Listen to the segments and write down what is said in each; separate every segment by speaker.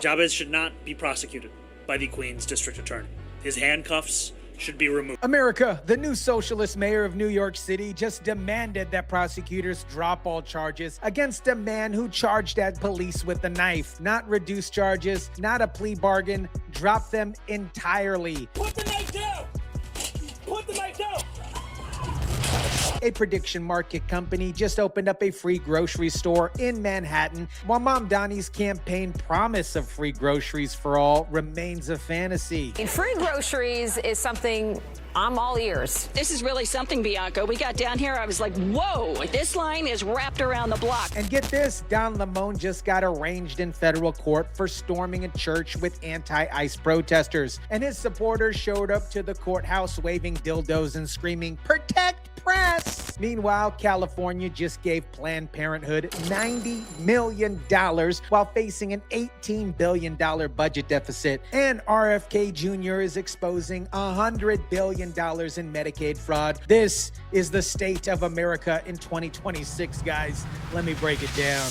Speaker 1: Chavez should not be prosecuted by the Queens District Attorney. His handcuffs should be removed.
Speaker 2: America, the new socialist mayor of New York City just demanded that prosecutors drop all charges against a man who charged at police with a knife. Not reduce charges, not a plea bargain, drop them entirely.
Speaker 3: Put the knife down! Put the knife down!
Speaker 2: A prediction market company just opened up a free grocery store in Manhattan, while Mom Donnie's campaign promise of free groceries for all remains a fantasy.
Speaker 4: Free groceries is something I'm all ears.
Speaker 5: This is really something, Bianca. We got down here, I was like, whoa, this line is wrapped around the block.
Speaker 2: And get this, Don Lemon just got arraigned in federal court for storming a church with anti-ICE protesters. And his supporters showed up to the courthouse waving dildos and screaming, "Protect press!" Meanwhile, California just gave Planned Parenthood $90 million while facing an $18 billion budget deficit. And RFK Jr. is exposing $100 billion in Medicaid fraud. This is the state of America in 2026, guys. Let me break it down.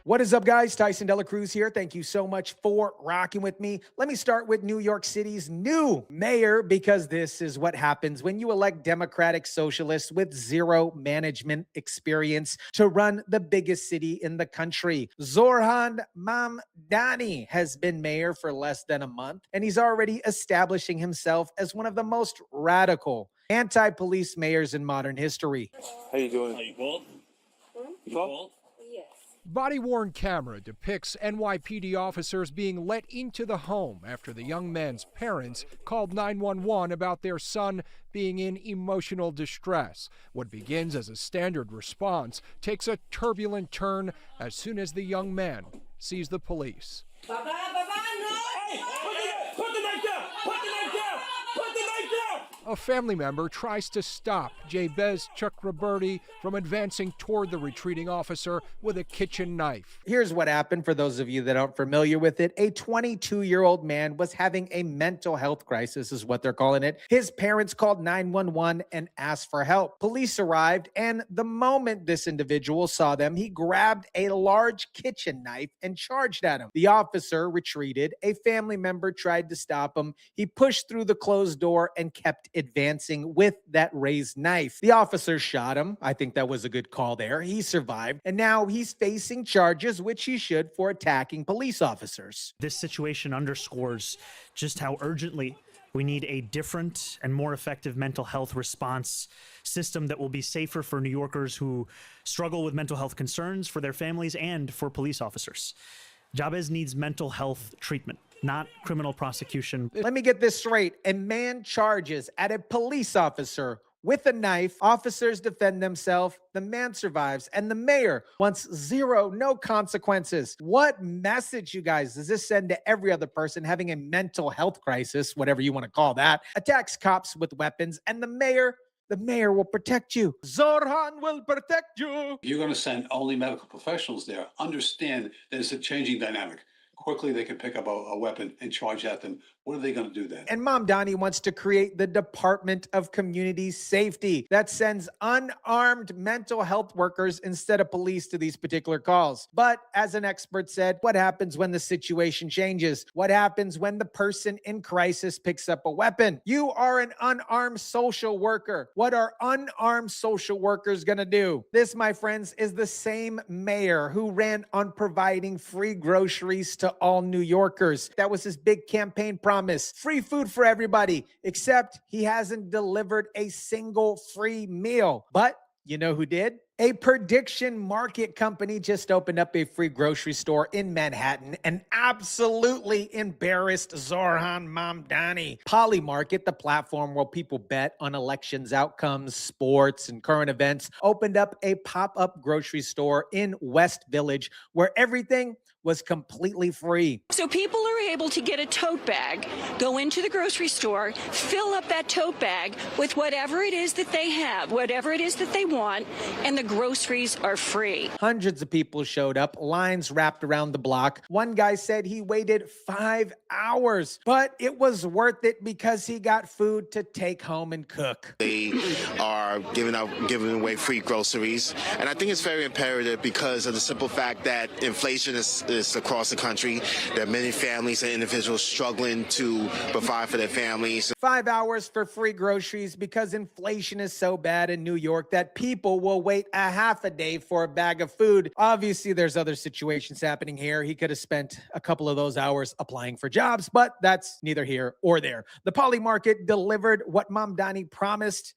Speaker 2: What is up, guys? Tyson DeLaCruz here. Thank you so much for rocking with me. Let me start with New York City's new mayor, because this is what happens when you elect Democratic socialists with zero management experience to run the biggest city in the country. Zoran Mamdani has been mayor for less than a month, and he's already establishing himself as one of the most radical anti-police mayors in modern history.
Speaker 3: How you doing?
Speaker 1: Are you bald?
Speaker 3: You bald?
Speaker 6: Body-worn camera depicts NYPD officers being let into the home after the young man's parents called 911 about their son being in emotional distress. What begins as a standard response takes a turbulent turn as soon as the young man sees the police.
Speaker 3: Baba, no! Hey, put the knife down! Put the knife down! Put the knife down!
Speaker 6: A family member tries to stop Jabez Chakraborty from advancing toward the retreating officer with a kitchen knife.
Speaker 2: Here's what happened for those of you that aren't familiar with it. A 22-year-old man was having a mental health crisis, is what they're calling it. His parents called 911 and asked for help. Police arrived, and the moment this individual saw them, he grabbed a large kitchen knife and charged at him. The officer retreated. A family member tried to stop him. He pushed through the closed door and kept advancing with that raised knife. The officer shot him. I think that was a good call there. He survived, and now he's facing charges, which he should, for attacking police officers.
Speaker 7: This situation underscores just how urgently we need a different and more effective mental health response system that will be safer for New Yorkers who struggle with mental health concerns, for their families, and for police officers. Jabez needs mental health treatment, not criminal prosecution.
Speaker 2: Let me get this straight. A man charges at a police officer with a knife. Officers defend themselves. The man survives. And the mayor wants no consequences. What message, you guys, does this send to every other person having a mental health crisis, whatever you want to call that, attacks cops with weapons, and the mayor will protect you. Zoran will protect you.
Speaker 8: You're going to send only medical professionals there. Understand there's a changing dynamic. Quickly, they can pick up a weapon and charge at them. What are they going to do then?
Speaker 2: And Mom Donnie wants to create the Department of Community Safety that sends unarmed mental health workers instead of police to these particular calls. But as an expert said, what happens when the situation changes? What happens when the person in crisis picks up a weapon? You are an unarmed social worker. What are unarmed social workers going to do? This, my friends, is the same mayor who ran on providing free groceries to all New Yorkers. That was his big campaign promise. Free food for everybody, except he hasn't delivered a single free meal. But you know who did? A prediction market company just opened up a free grocery store in Manhattan and absolutely embarrassed Zoran Mamdani. Polymarket, the platform where people bet on elections outcomes, sports, and current events, opened up a pop-up grocery store in West Village where everything was completely free.
Speaker 5: So people are able to get a tote bag, go into the grocery store, fill up that tote bag with whatever it is that they have, whatever it is that they want, and the groceries are free.
Speaker 2: Hundreds of people showed up, lines wrapped around the block. One guy said he waited 5 hours, but it was worth it because he got food to take home and cook.
Speaker 9: They are giving away free groceries, and I think it's very imperative because of the simple fact that inflation is across the country. There are many families and individuals struggling to provide for their families.
Speaker 2: 5 hours for free groceries because inflation is so bad in New York that people will wait a half a day for a bag of food. Obviously, there's other situations happening here. He could have spent a couple of those hours applying for jobs, but that's neither here or there. The Poly Market delivered what Mamdani promised,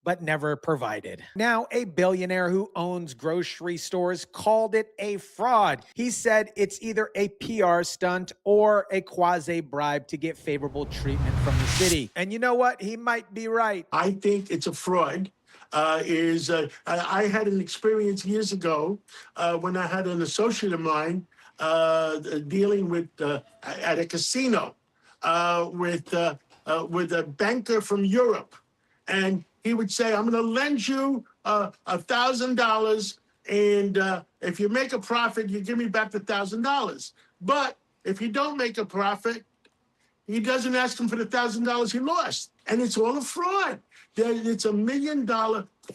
Speaker 2: but never provided. Now, a billionaire who owns grocery stores called it a fraud. He said it's either a PR stunt or a quasi-bribe to get favorable treatment from the city. And you know what? He might be right.
Speaker 10: I think it's a fraud. I had an experience years ago when I had an associate of mine dealing with at a casino with a banker from Europe, and he would say, "I'm going to lend you $1,000, and if you make a profit, you give me back the $1,000. But if you don't make a profit, he doesn't ask him for the $1,000 he lost." And it's all a fraud. It's $1 million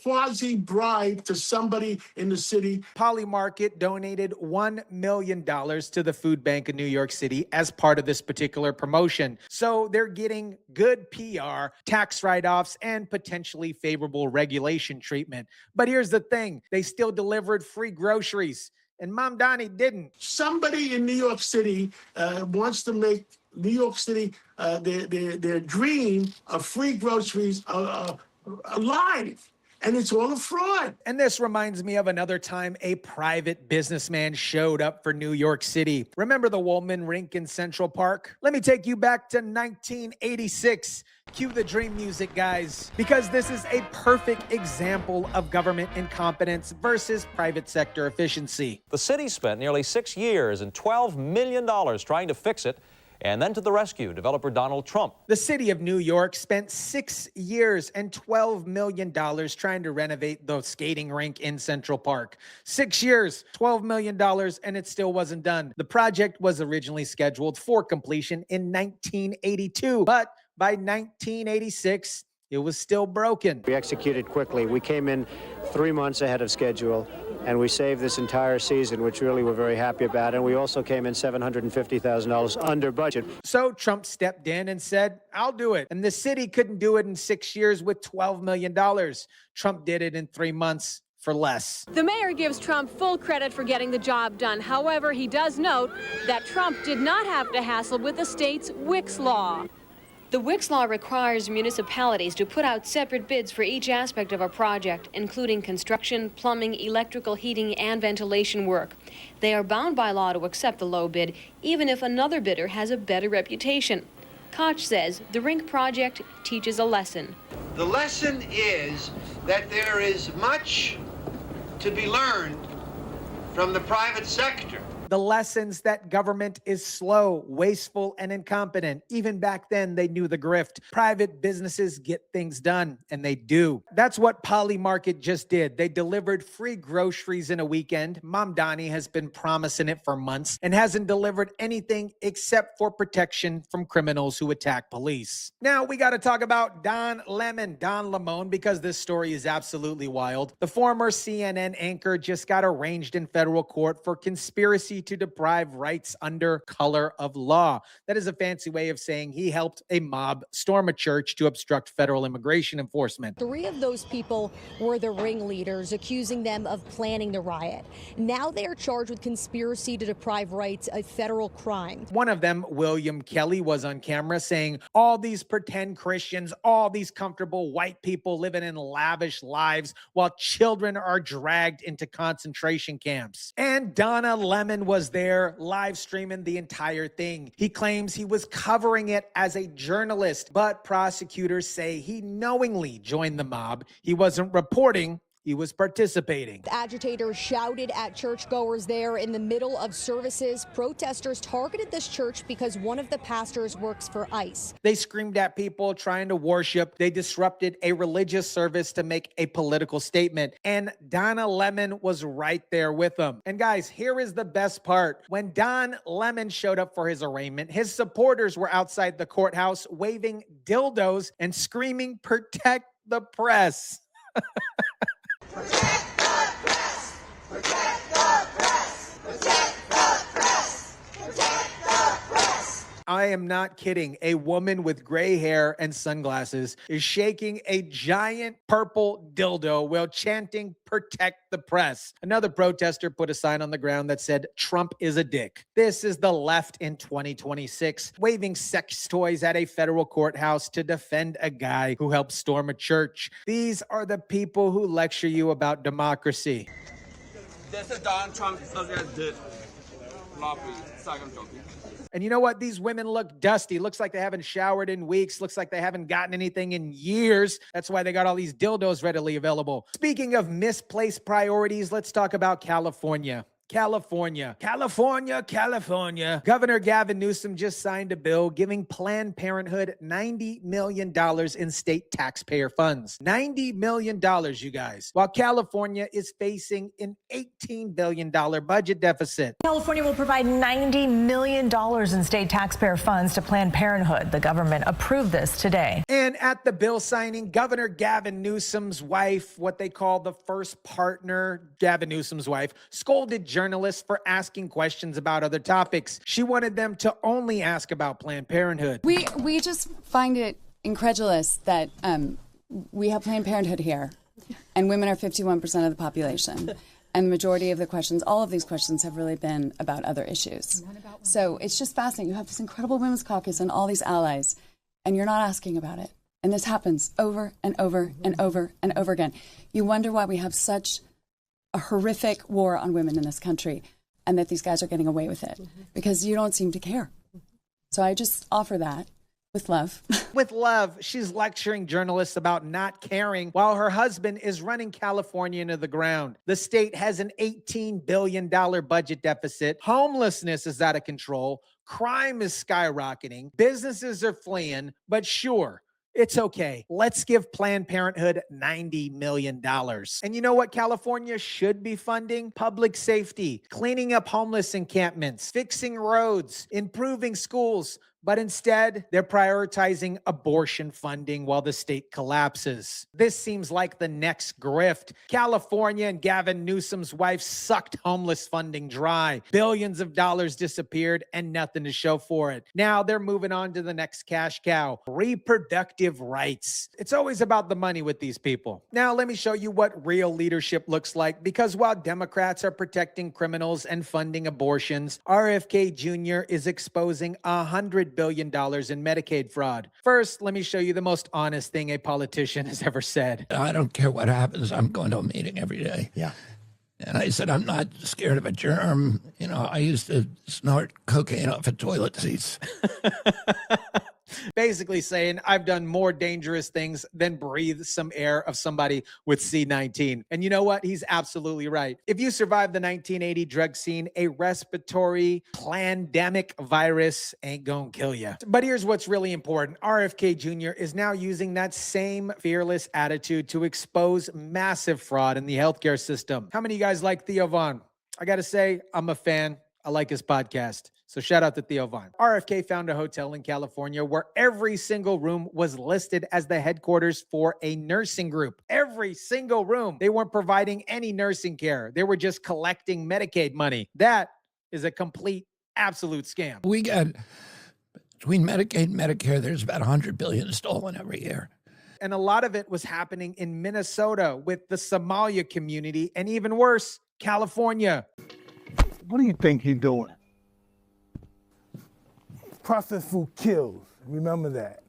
Speaker 10: quasi-bribe to somebody in the city.
Speaker 2: Poly Market donated $1 million to the food bank in New York City as part of this particular promotion. So they're getting good PR, tax write-offs, and potentially favorable regulation treatment. But here's the thing. They still delivered free groceries, and Mamdani didn't.
Speaker 10: Somebody in New York City wants to make New York City their dream of free groceries alive. And it's all a fraud.
Speaker 2: And this reminds me of another time a private businessman showed up for New York City. Remember the Woolman Rink in Central Park? Let me take you back to 1986. Cue the dream music, guys, because this is a perfect example of government incompetence versus private sector efficiency.
Speaker 11: The city spent nearly 6 years and $12 million trying to fix it. And then to the rescue, developer Donald Trump.
Speaker 2: The city of New York spent 6 years and $12 million trying to renovate the skating rink in Central Park. 6 years, $12 million, and it still wasn't done. The project was originally scheduled for completion in 1982, but by 1986, it was still broken.
Speaker 12: We executed quickly. We came in 3 months ahead of schedule, and we saved this entire season, which really we're very happy about. And we also came in $750,000 under budget.
Speaker 2: So Trump stepped in and said, "I'll do it." And the city couldn't do it in 6 years with $12 million. Trump did it in 3 months for less.
Speaker 13: The mayor gives Trump full credit for getting the job done. However, he does note that Trump did not have to hassle with the state's WICS law.
Speaker 14: The WICS law requires municipalities to put out separate bids for each aspect of a project, including construction, plumbing, electrical, heating, and ventilation work. They are bound by law to accept the low bid, even if another bidder has a better reputation. Koch says the rink project teaches a lesson.
Speaker 15: The lesson is that there is much to be learned from the private sector.
Speaker 2: The lessons that government is slow, wasteful, and incompetent. Even back then, they knew the grift. Private businesses get things done, and they do. That's what Poly Market just did. They delivered free groceries in a weekend. Mamdani has been promising it for months and hasn't delivered anything except for protection from criminals who attack police. Now, we got to talk about Don Lemon, because this story is absolutely wild. The former CNN anchor just got arraigned in federal court for conspiracy to deprive rights under color of law. That is a fancy way of saying he helped a mob storm a church to obstruct federal immigration enforcement.
Speaker 16: 3 of those people were the ringleaders, accusing them of planning the riot. Now they are charged with conspiracy to deprive rights, a federal crime.
Speaker 2: One of them, William Kelly, was on camera saying all these pretend Christians, all these comfortable white people living in lavish lives while children are dragged into concentration camps. And Donna Lemon was there live streaming the entire thing. He claims he was covering it as a journalist, but prosecutors say he knowingly joined the mob. He wasn't reporting, he was participating.
Speaker 16: Agitators shouted at churchgoers there in the middle of services. Protesters targeted this church because one of the pastors works for ICE.
Speaker 2: They screamed at people trying to worship. They disrupted a religious service to make a political statement. And Donna Lemon was right there with them. And guys, here is the best part. When Don Lemon showed up for his arraignment, his supporters were outside the courthouse waving dildos and screaming, "Protect the press."
Speaker 3: Protect the press! Protect the press! Protect the press! Protect the press!
Speaker 2: I am not kidding. A woman with gray hair and sunglasses is shaking a giant purple dildo while chanting, "Protect the press." Another protester put a sign on the ground that said, "Trump is a dick." This is the left in 2026, waving sex toys at a federal courthouse to defend a guy who helped storm a church. These are the people who lecture you about democracy.
Speaker 3: This is Donald Trump did.
Speaker 2: And you know what? These women look dusty. Looks like they haven't showered in weeks. Looks like they haven't gotten anything in years. That's why they got all these dildos readily available. Speaking of misplaced priorities, let's talk about California. California. Governor Gavin Newsom just signed a bill giving Planned Parenthood $90 million in state taxpayer funds. $90 million, you guys. While California is facing an $18 billion budget deficit.
Speaker 17: California will provide $90 million in state taxpayer funds to Planned Parenthood. The government approved this today.
Speaker 2: And at the bill signing, Governor Gavin Newsom's wife, what they call the first partner, Gavin Newsom's wife, scolded journalists for asking questions about other topics. She wanted them to only ask about Planned Parenthood.
Speaker 18: We just find it incredulous that we have Planned Parenthood here, and women are 51% of the population. And the majority of the questions, all of these questions, have really been about other issues. So it's just fascinating. You have this incredible women's caucus and all these allies, and you're not asking about it. And this happens over and over and over and over again. You wonder why we have such a horrific war on women in this country, and that these guys are getting away with it, because you don't seem to care. So I just offer that with love.
Speaker 2: With love, she's lecturing journalists about not caring while her husband is running California into the ground. The state has an $18 billion budget deficit. Homelessness is out of control. Crime is skyrocketing. Businesses are fleeing. But sure, it's okay. Let's give Planned Parenthood $90 million. And you know what California should be funding? Public safety, cleaning up homeless encampments, fixing roads, improving schools. But instead, they're prioritizing abortion funding while the state collapses. This seems like the next grift. California and Gavin Newsom's wife sucked homeless funding dry. Billions of dollars disappeared and nothing to show for it. Now they're moving on to the next cash cow, reproductive rights. It's always about the money with these people. Now let me show you what real leadership looks like, because while Democrats are protecting criminals and funding abortions, RFK Jr. is exposing $100 billion in Medicaid fraud. First, let me show you the most honest thing a politician has ever said.
Speaker 19: I don't care what happens. I'm going to a meeting every day.
Speaker 2: Yeah.
Speaker 19: And I said, I'm not scared of a germ. You know, I used to snort cocaine off of toilet seats.
Speaker 2: Basically saying, I've done more dangerous things than breathe some air of somebody with C-19. And you know what? He's absolutely right. If you survive the 1980 drug scene, a respiratory pandemic virus ain't gonna kill you. But here's what's really important. RFK Jr. is now using that same fearless attitude to expose massive fraud in the healthcare system. How many of you guys like Theo Vaughn? I gotta say, I'm a fan. I like his podcast. So shout out to Theo Vaughn. RFK found a hotel in California where every single room was listed as the headquarters for a nursing group. Every single room. They weren't providing any nursing care. They were just collecting Medicaid money. That is a complete, absolute scam.
Speaker 19: We got, between Medicaid and Medicare, there's about $100 billion stolen every year.
Speaker 2: And a lot of it was happening in Minnesota with the Somalia community, and even worse, California.
Speaker 20: What do you think he's doing? Processed food kills. Remember that.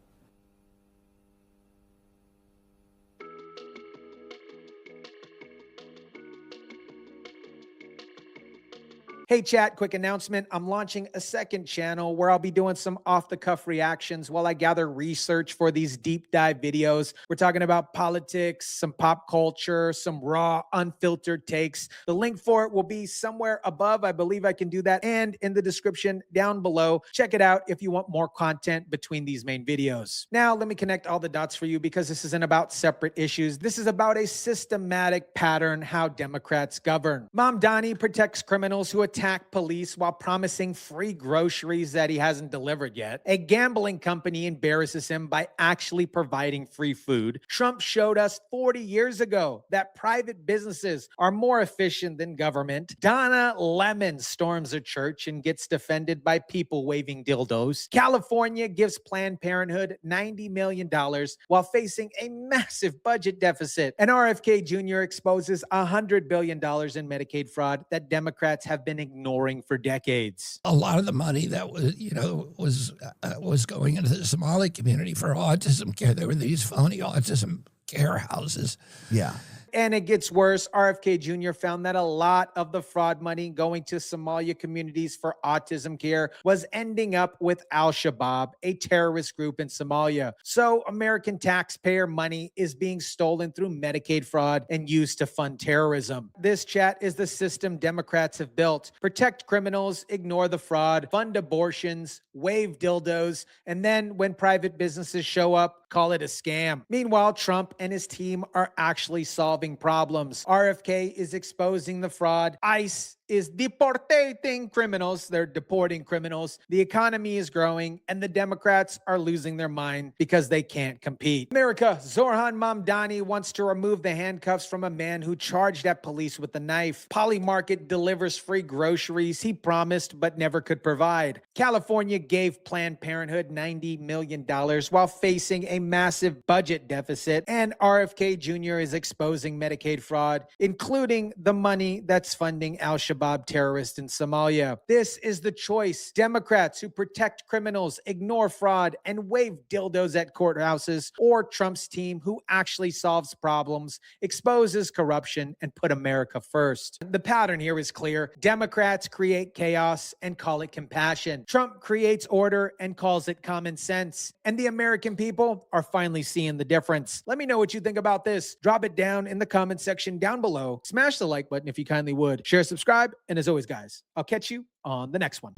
Speaker 2: Hey chat, quick announcement. I'm launching a second channel where I'll be doing some off-the-cuff reactions while I gather research for these deep dive videos. We're talking about politics, some pop culture, some raw, unfiltered takes. The link for it will be somewhere above. I believe I can do that, and in the description down below. Check it out if you want more content between these main videos. Now, let me connect all the dots for you, because this isn't about separate issues. This is about a systematic pattern how Democrats govern. Mamdani protects criminals who attack police while promising free groceries that he hasn't delivered yet. A gambling company embarrasses him by actually providing free food. Trump showed us 40 years ago that private businesses are more efficient than government. Donna Lemon storms a church and gets defended by people waving dildos. California gives Planned Parenthood $90 million while facing a massive budget deficit. And RFK Jr. exposes $100 billion in Medicaid fraud that Democrats have been ignoring for decades.
Speaker 19: A lot of the money that was going into the Somali community for autism care. There were these phony autism care houses.
Speaker 2: Yeah. And it gets worse. RFK Jr. found that a lot of the fraud money going to Somalia communities for autism care was ending up with Al-Shabaab, a terrorist group in Somalia. So American taxpayer money is being stolen through Medicaid fraud and used to fund terrorism. This chat is the system Democrats have built. Protect criminals, ignore the fraud, fund abortions, wave dildos, and then when private businesses show up, call it a scam. Meanwhile, Trump and his team are actually solving problems. RFK is exposing the fraud. ICE is deportating criminals. They're deporting criminals. The economy is growing, and the Democrats are losing their mind because they can't compete. America, Zoran Mamdani wants to remove the handcuffs from a man who charged at police with a knife. Polymarket delivers free groceries he promised but never could provide. California gave Planned Parenthood $90 million while facing a massive budget deficit. And RFK Jr. is exposing Medicaid fraud, including the money that's funding Al-Shabaab terrorists in Somalia. This is the choice. Democrats who protect criminals, ignore fraud, and wave dildos at courthouses, or Trump's team who actually solves problems, exposes corruption, and put America first. The pattern here is clear. Democrats create chaos and call it compassion. Trump creates order and calls it common sense. And the American people are finally seeing the difference. Let me know what you think about this. Drop it down in the comment section down below. Smash the like button if you kindly would. Share, subscribe, and as always, guys, I'll catch you on the next one.